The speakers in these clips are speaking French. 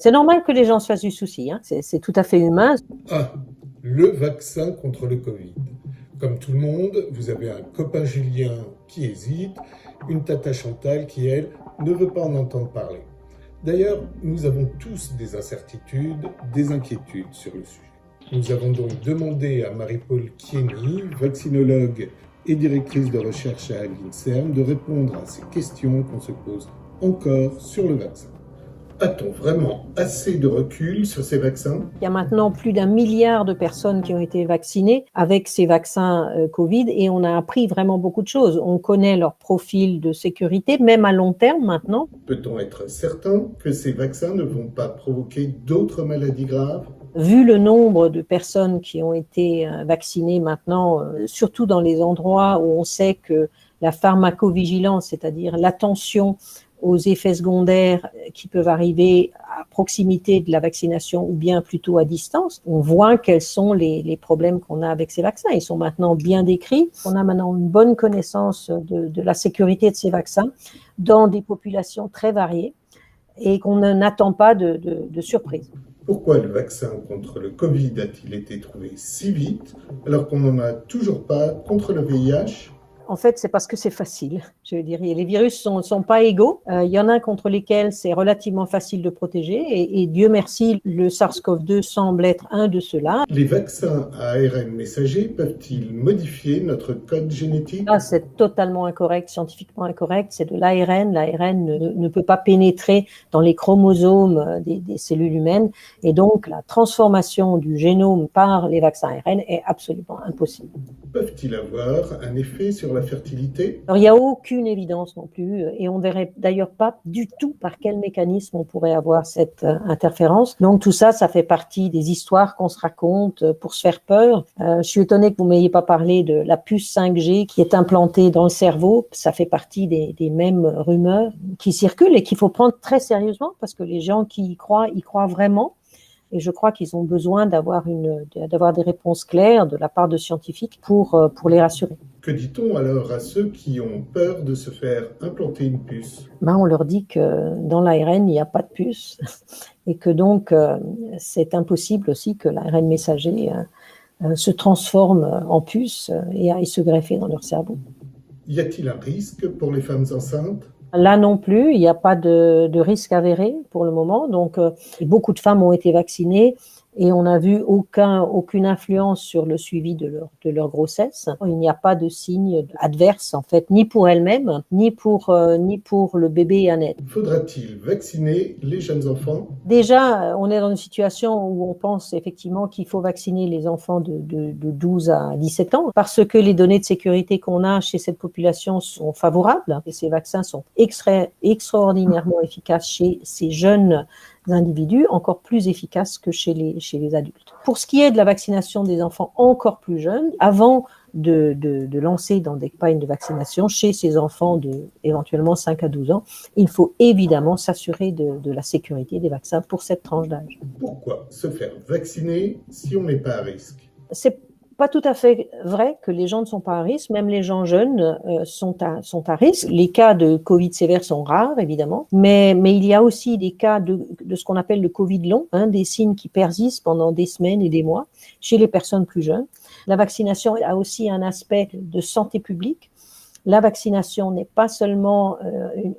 C'est normal que les gens se fassent du souci, hein. C'est tout à fait humain. Ah, le vaccin contre le Covid. Comme tout le monde, vous avez un copain Julien qui hésite, une tata Chantal qui, elle, ne veut pas en entendre parler. D'ailleurs, nous avons tous des incertitudes, des inquiétudes sur le sujet. Nous avons donc demandé à Marie-Paule Kieny, vaccinologue et directrice de recherche à l'INSERM, de répondre à ces questions qu'on se pose encore sur le vaccin. A-t-on vraiment assez de recul sur ces vaccins ? Il y a maintenant plus d'1 milliard de personnes qui ont été vaccinées avec ces vaccins Covid et on a appris vraiment beaucoup de choses. On connaît leur profil de sécurité, même à long terme maintenant. Peut-on être certain que ces vaccins ne vont pas provoquer d'autres maladies graves ? Vu le nombre de personnes qui ont été vaccinées maintenant, surtout dans les endroits où on sait que la pharmacovigilance, c'est-à-dire l'attention aux effets secondaires qui peuvent arriver à proximité de la vaccination ou bien plutôt à distance, on voit quels sont les problèmes qu'on a avec ces vaccins. Ils sont maintenant bien décrits. On a maintenant une bonne connaissance de la sécurité de ces vaccins dans des populations très variées et qu'on n'attend pas de surprise. Pourquoi le vaccin contre le Covid a-t-il été trouvé si vite alors qu'on n'en a toujours pas contre le VIH ? En fait, c'est parce que c'est facile, je dirais. Les virus sont pas égaux. Il y en a contre lesquels c'est relativement facile de protéger et Dieu merci, le SARS-CoV-2 semble être un de ceux-là. Les vaccins à ARN messager peuvent-ils modifier notre code génétique ? Là, c'est totalement incorrect, scientifiquement incorrect. C'est de l'ARN. L'ARN ne peut pas pénétrer dans les chromosomes des cellules humaines. Et donc, la transformation du génome par les vaccins ARN est absolument impossible. Peuvent-ils avoir un effet sur la fertilité ? Alors, il n'y a aucune évidence non plus et on ne verrait d'ailleurs pas du tout par quel mécanisme on pourrait avoir cette interférence. Donc, tout ça, ça fait partie des histoires qu'on se raconte pour se faire peur. Je suis étonnée que vous ne m'ayez pas parlé de la puce 5G qui est implantée dans le cerveau. Ça fait partie des mêmes rumeurs qui circulent et qu'il faut prendre très sérieusement parce que les gens qui y croient vraiment. Et je crois qu'ils ont besoin d'avoir des réponses claires de la part de scientifiques pour les rassurer. Que dit-on alors à ceux qui ont peur de se faire implanter une puce ? On leur dit que dans l'ARN, il n'y a pas de puce et que donc c'est impossible aussi que l'ARN messager se transforme en puce et aille se greffer dans leur cerveau. Y a-t-il un risque pour les femmes enceintes ? Là non plus, il n'y a pas de risque avéré pour le moment. Donc, beaucoup de femmes ont été vaccinées et on n'a vu aucune influence sur le suivi de leur grossesse. Il n'y a pas de signe adverse, en fait, ni pour elles-mêmes, ni pour le bébé à naître. Faudra-t-il vacciner les jeunes enfants ? Déjà, on est dans une situation où on pense effectivement qu'il faut vacciner les enfants de 12 à 17 ans parce que les données de sécurité qu'on a chez cette population sont favorables et ces vaccins sont extraordinairement efficaces chez ces jeunes individus, encore plus efficaces que chez les adultes. Pour ce qui est de la vaccination des enfants encore plus jeunes, avant de lancer dans des campagnes de vaccination chez ces enfants de éventuellement 5 à 12 ans, il faut évidemment s'assurer de la sécurité des vaccins pour cette tranche d'âge. Pourquoi se faire vacciner si on n'est pas à risque ? C'est pas tout à fait vrai que les gens ne sont pas à risque, même les gens jeunes sont à risque. Les cas de Covid sévère sont rares, évidemment, mais il y a aussi des cas de ce qu'on appelle le Covid long, des signes qui persistent pendant des semaines et des mois chez les personnes plus jeunes. La vaccination a aussi un aspect de santé publique. La vaccination n'est pas seulement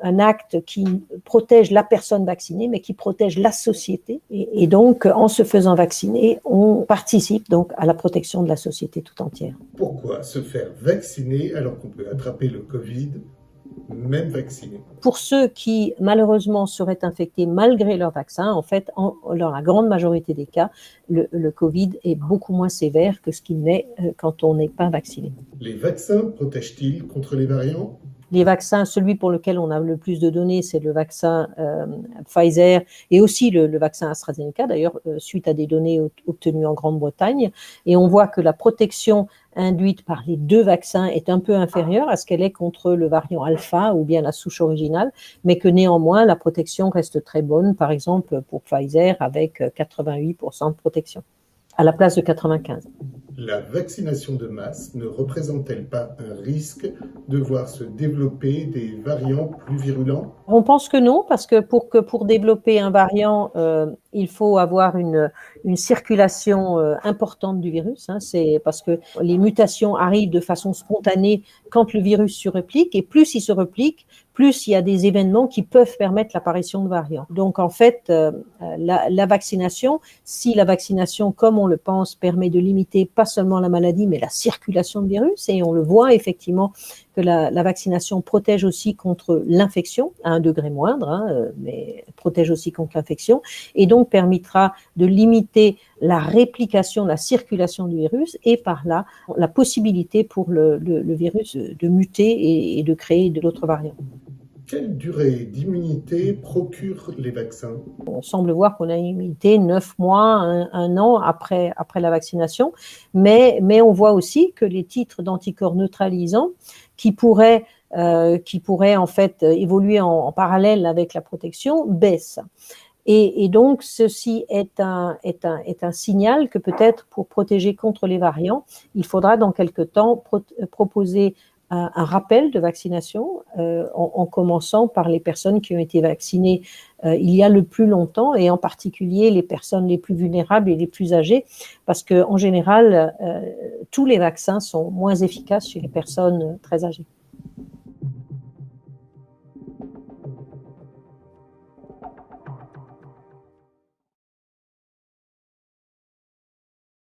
un acte qui protège la personne vaccinée, mais qui protège la société. Et donc, en se faisant vacciner, on participe donc à la protection de la société tout entière. Pourquoi se faire vacciner alors qu'on peut attraper le Covid, même vacciné ? Pour ceux qui, malheureusement, seraient infectés malgré leur vaccin, en fait, dans la grande majorité des cas, le Covid est beaucoup moins sévère que ce qu'il n'est quand on n'est pas vacciné. Les vaccins protègent-ils contre les variants ? Les vaccins, celui pour lequel on a le plus de données, c'est le vaccin Pfizer et aussi le vaccin AstraZeneca, d'ailleurs, suite à des données obtenues en Grande-Bretagne. Et on voit que la protection induite par les deux vaccins est un peu inférieure à ce qu'elle est contre le variant alpha ou bien la souche originale, mais que néanmoins, la protection reste très bonne, par exemple pour Pfizer, avec 88% de protection, à la place de 95%. la vaccination de masse ne représente-t-elle pas un risque de voir se développer des variants plus virulents? On pense que non, parce que pour développer un variant, il faut avoir une circulation importante du virus. C'est parce que les mutations arrivent de façon spontanée quand le virus se replique, et plus il se replique, plus il y a des événements qui peuvent permettre l'apparition de variants. Donc en fait, la vaccination, si la vaccination, comme on le pense, permet de limiter pas seulement la maladie, mais la circulation de virus, et on le voit effectivement que la vaccination protège aussi contre l'infection à un degré moindre, mais protège aussi contre l'infection, et donc permettra de limiter la réplication, la circulation du virus, et par là, la possibilité pour le virus de muter et de créer d'autres variants. Quelle durée d'immunité procurent les vaccins? On semble voir qu'on a une immunité 9 mois, un an après la vaccination, mais on voit aussi que les titres d'anticorps neutralisants qui pourraient en fait évoluer en parallèle avec la protection baissent. Et donc, ceci est un signal que peut-être pour protéger contre les variants, il faudra dans quelque temps proposer un rappel de vaccination en commençant par les personnes qui ont été vaccinées il y a le plus longtemps, et en particulier les personnes les plus vulnérables et les plus âgées, parce qu'en général, tous les vaccins sont moins efficaces chez les personnes très âgées.